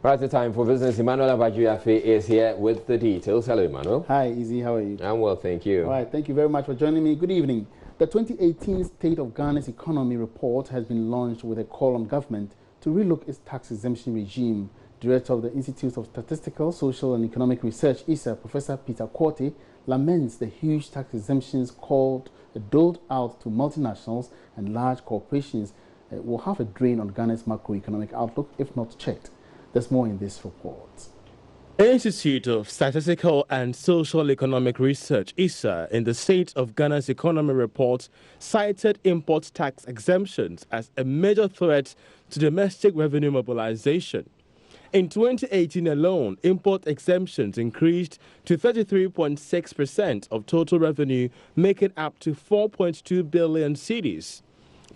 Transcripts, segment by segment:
Right, the time for business. Emmanuel Abajuyafe is here with the details. Hello, Emmanuel. Hi, Izzy. How are you? I'm well, thank you. All right, thank you very much for joining me. Good evening. The 2018 State of Ghana's Economy Report has been launched with a call on government to relook its tax exemption regime. Director of the Institute of Statistical, Social and Economic Research, ISA, Professor Peter Quartey, laments the huge tax exemptions doled out to multinationals and large corporations will have a drain on Ghana's macroeconomic outlook if not checked. There's more in this report. Institute of Statistical and Social Economic Research, ISA, in the State of Ghana's Economy Report, cited import tax exemptions as a major threat to domestic revenue mobilization. In 2018 alone, import exemptions increased to 33.6% of total revenue, making up to 4.2 billion cedis.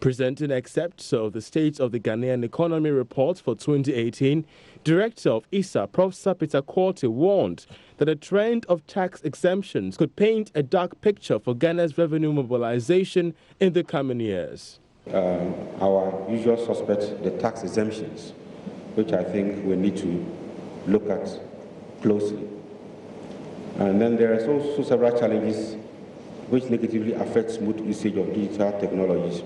Presenting excerpts of the State of the Ghanaian Economy Report for 2018, Director of ISA, Professor Peter Quartey, warned that a trend of tax exemptions could paint a dark picture for Ghana's revenue mobilization in the coming years. Our usual suspects, the tax exemptions, which I think we need to look at closely. And then there are also several challenges which negatively affect smooth usage of digital technologies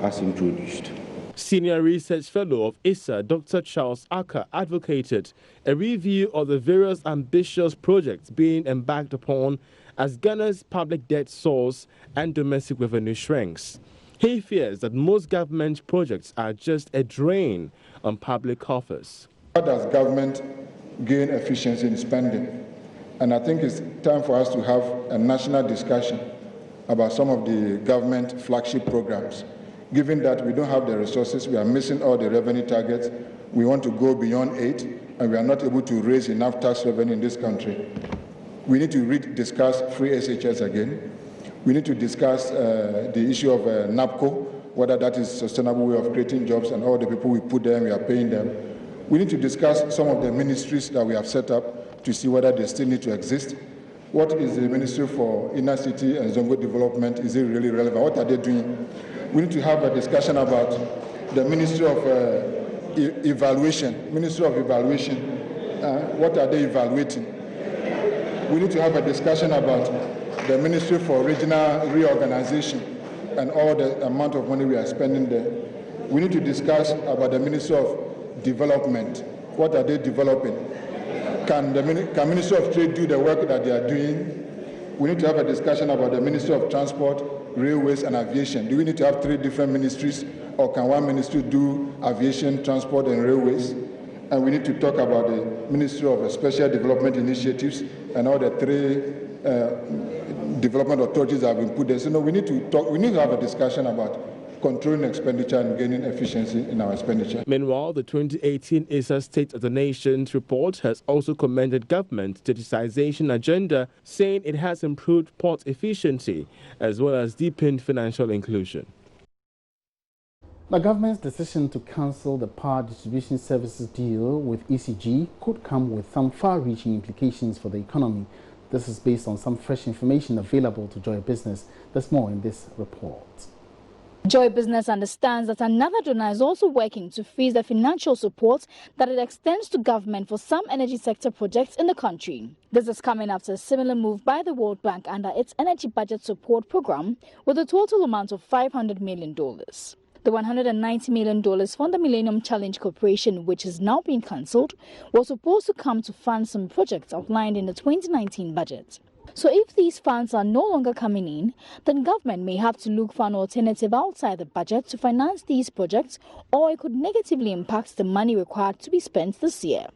as introduced. Senior Research Fellow of ISA, Dr. Charles Aka, advocated a review of the various ambitious projects being embarked upon as Ghana's public debt soars and domestic revenue shrinks. He fears that most government projects are just a drain on public coffers. How does government gain efficiency in spending? And I think it's time for us to have a national discussion about some of the government flagship programs. Given that we don't have the resources, we are missing all the revenue targets, we want to go beyond 8, and we are not able to raise enough tax revenue in this country. We need to discuss free SHS again. We need to discuss the issue of NAPCO, whether that is a sustainable way of creating jobs and all the people we put there and we are paying them. We need to discuss some of the ministries that we have set up to see whether they still need to exist. What is the Ministry for Inner City and Zongo Development? Is it really relevant? What are they doing? We need to have a discussion about the Ministry of Evaluation. Ministry of Evaluation, what are they evaluating? We need to have a discussion about the Ministry for Regional Reorganization and all the amount of money we are spending there. We need to discuss about the Ministry of Development. What are they developing? Can Ministry of Trade do the work that they are doing? We need to have a discussion about the Ministry of Transport, Railways and Aviation. Do we need to have 3 different ministries, or can one ministry do aviation, transport and railways? And we need to talk about the Ministry of Special Development Initiatives and all the 3 development authorities that have been put there. So no, we need to have a discussion about controlling expenditure and gaining efficiency in our expenditure. Meanwhile, the 2018 ISA State of the Nations report has also commended government's digitization agenda, saying it has improved port efficiency as well as deepened financial inclusion. The government's decision to cancel the power distribution services deal with ECG could come with some far-reaching implications for the economy. This is based on some fresh information available to Joy Business. There's more in this report. Joy Business understands that another donor is also working to freeze the financial support that it extends to government for some energy sector projects in the country. This is coming after a similar move by the World Bank under its energy budget support program with a total amount of $500 million. The $190 million from the Millennium Challenge Corporation, which is now being cancelled, was supposed to come to fund some projects outlined in the 2019 budget. So if these funds are no longer coming in, then government may have to look for an alternative outside the budget to finance these projects, or it could negatively impact the money required to be spent this year.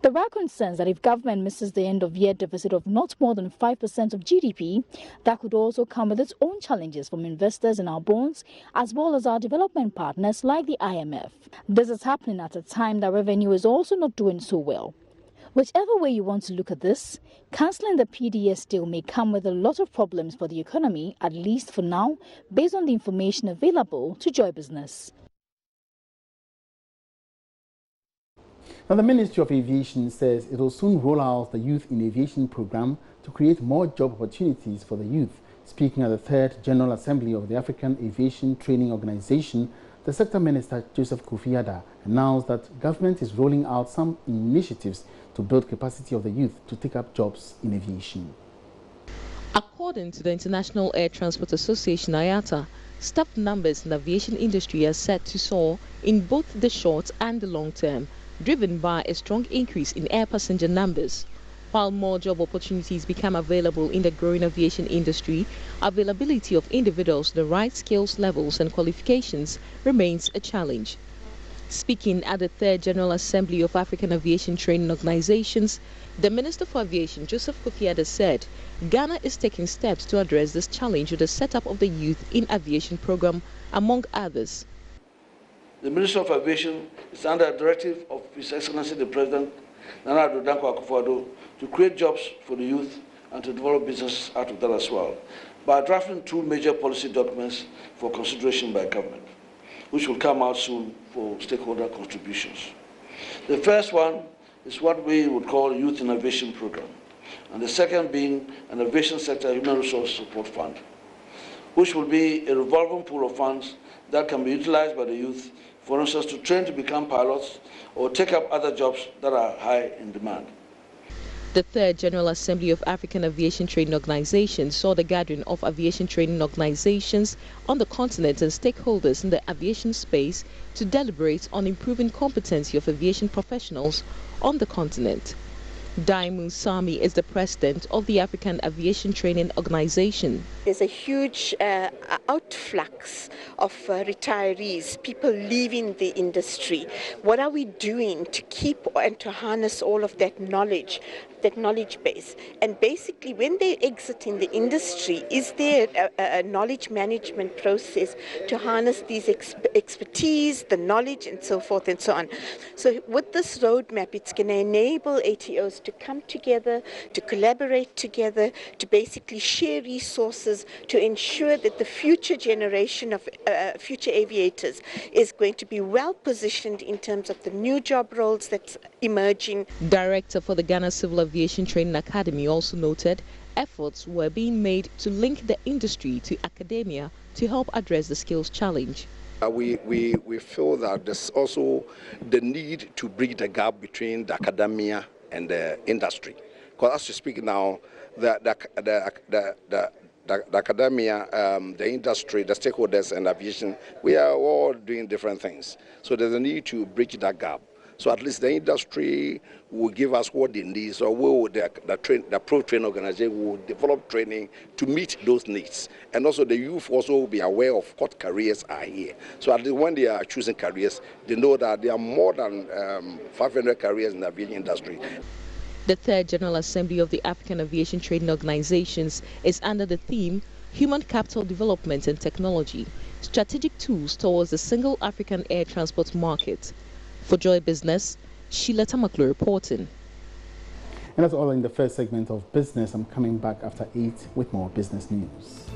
There are concerns that if government misses the end-of-year deficit of not more than 5% of GDP, that could also come with its own challenges from investors in our bonds, as well as our development partners like the IMF. This is happening at a time that revenue is also not doing so well. Whichever way you want to look at this, cancelling the PDS deal may come with a lot of problems for the economy, at least for now, based on the information available to Joy Business. Now, the Ministry of Aviation says it will soon roll out the Youth in Aviation program to create more job opportunities for the youth. Speaking at the 3rd General Assembly of the African Aviation Training Organization, the sector minister, Joseph Kofi, announced that government is rolling out some initiatives to build capacity of the youth to take up jobs in aviation. According to the International Air Transport Association, IATA, staff numbers in the aviation industry are set to soar in both the short and the long term, driven by a strong increase in air passenger numbers. While more job opportunities become available in the growing aviation industry, availability of individuals with the right skills levels and qualifications remains a challenge. Speaking at the 3rd General Assembly of African Aviation Training Organizations, the Minister for Aviation, Joseph Kofi, said Ghana is taking steps to address this challenge with the setup of the Youth in Aviation program, among others. The Minister of Aviation is under a directive of His Excellency the President, Nana Addo Dankwa Akufo-Addo, to create jobs for the youth and to develop business out of that as well, by drafting 2 major policy documents for consideration by government, which will come out soon for stakeholder contributions. The first one is what we would call Youth Innovation Program, and the second being an Aviation Sector Human Resource Support Fund, which will be a revolving pool of funds that can be utilized by the youth, for instance, to train to become pilots or take up other jobs that are high in demand. The 3rd General Assembly of African Aviation Training Organizations saw the gathering of aviation training organizations on the continent and stakeholders in the aviation space to deliberate on improving competency of aviation professionals on the continent. Daimu Sami is the president of the African Aviation Training Organization. There's a huge outflux of retirees, people leaving the industry. What are we doing to keep and to harness all of that knowledge base? And basically, when they exit in the industry, is there a knowledge management process to harness these expertise, the knowledge, and so forth and so on? So with this roadmap, it's going to enable ATOs to come together, to collaborate together, to basically share resources, to ensure that the future generation of future aviators is going to be well positioned in terms of the new job roles that's emerging. Director for the Ghana Civil Aviation Training Academy also noted efforts were being made to link the industry to academia to help address the skills challenge. We feel that there's also the need to bridge the gap between the academia and the industry. Because as you speak now, the academia, the industry, the stakeholders and aviation, we are all doing different things. So there's a need to bridge that gap. So at least the industry will give us what they need. So the pro-training organization will develop training to meet those needs. And also the youth also will be aware of what careers are here. So at least when they are choosing careers, they know that there are more than 500 careers in the aviation industry. The 3rd General Assembly of the African Aviation Training Organizations is under the theme Human Capital Development and Technology, Strategic Tools Towards the Single African Air Transport Market. For Joy Business, Sheila Tamaklo reporting. And that's all in the first segment of Business. I'm coming back after 8 with more business news.